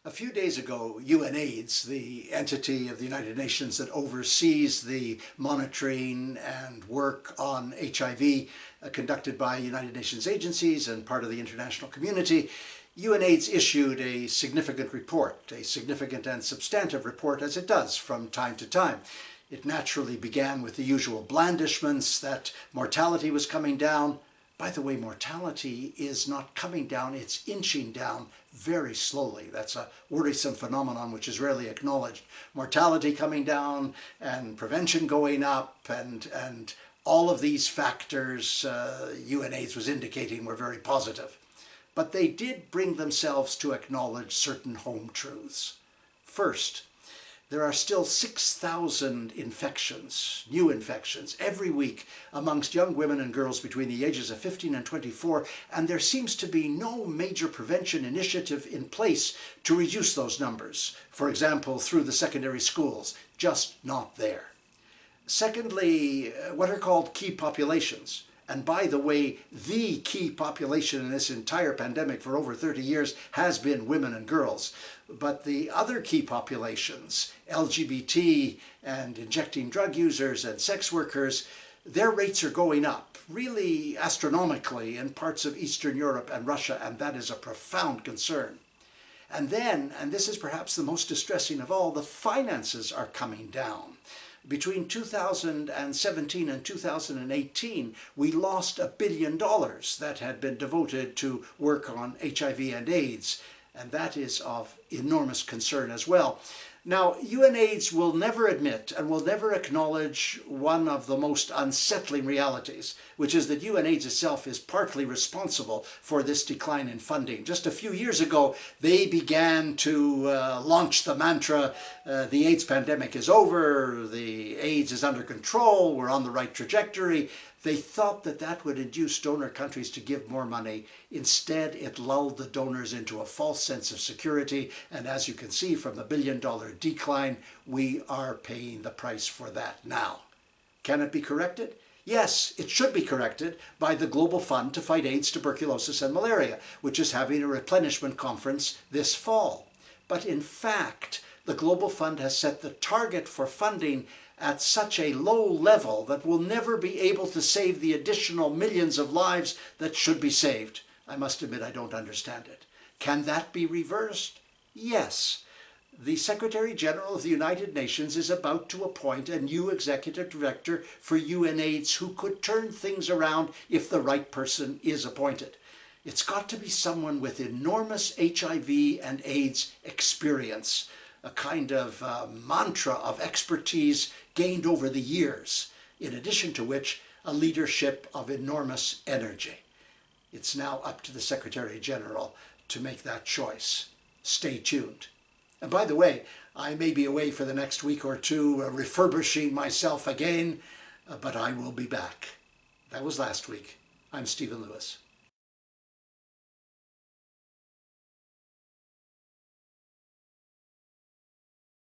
A few days ago, UNAIDS, the entity of the United Nations that oversees the monitoring and work on HIV conducted by United Nations agencies and part of the international community, UNAIDS issued a significant report, a significant and substantive report, as it does from time to time. It naturally began with the usual blandishments that mortality was coming down. By the way, mortality is not coming down, it's inching down very slowly. That's a worrisome phenomenon which is rarely acknowledged. Mortality coming down and prevention going up and all of these factors UNAIDS was indicating were very positive. But they did bring themselves to acknowledge certain home truths. First, there are still 6,000 infections, new infections, every week amongst young women and girls between the ages of 15 and 24, and there seems to be no major prevention initiative in place to reduce those numbers. For example, through the secondary schools, just not there. Secondly, what are called key populations. And by the way, the key population in this entire pandemic for over 30 years has been women and girls. But the other key populations, LGBT and injecting drug users and sex workers, their rates are going up, really astronomically in parts of Eastern Europe and Russia, and that is a profound concern. And then, and this is perhaps the most distressing of all, the finances are coming down. Between 2017 and 2018, we lost $1 billion that had been devoted to work on HIV and AIDS, and that is of enormous concern as well. Now, UNAIDS will never admit and will never acknowledge one of the most unsettling realities, which is that UNAIDS itself is partly responsible for this decline in funding. Just a few years ago, they began to launch the mantra, the AIDS pandemic is over, the AIDS is under control, we're on the right trajectory. They thought that that would induce donor countries to give more money. Instead, it lulled the donors into a false sense of security. And as you can see from the $1 billion decline, we are paying the price for that now. Can it be corrected? Yes, it should be corrected by the Global Fund to Fight AIDS, Tuberculosis and Malaria, which is having a replenishment conference this fall. But in fact, the Global Fund has set the target for funding at such a low level that we'll never be able to save the additional millions of lives that should be saved. I must admit I don't understand it. Can that be reversed? Yes. The Secretary General of the United Nations is about to appoint a new executive director for UNAIDS who could turn things around if the right person is appointed. It's got to be someone with enormous HIV and AIDS experience, a kind of mantra of expertise gained over the years, in addition to which a leadership of enormous energy. It's now up to the Secretary General to make that choice. Stay tuned. And by the way, I may be away for the next week or two refurbishing myself again, but I will be back. That was last week. I'm Stephen Lewis.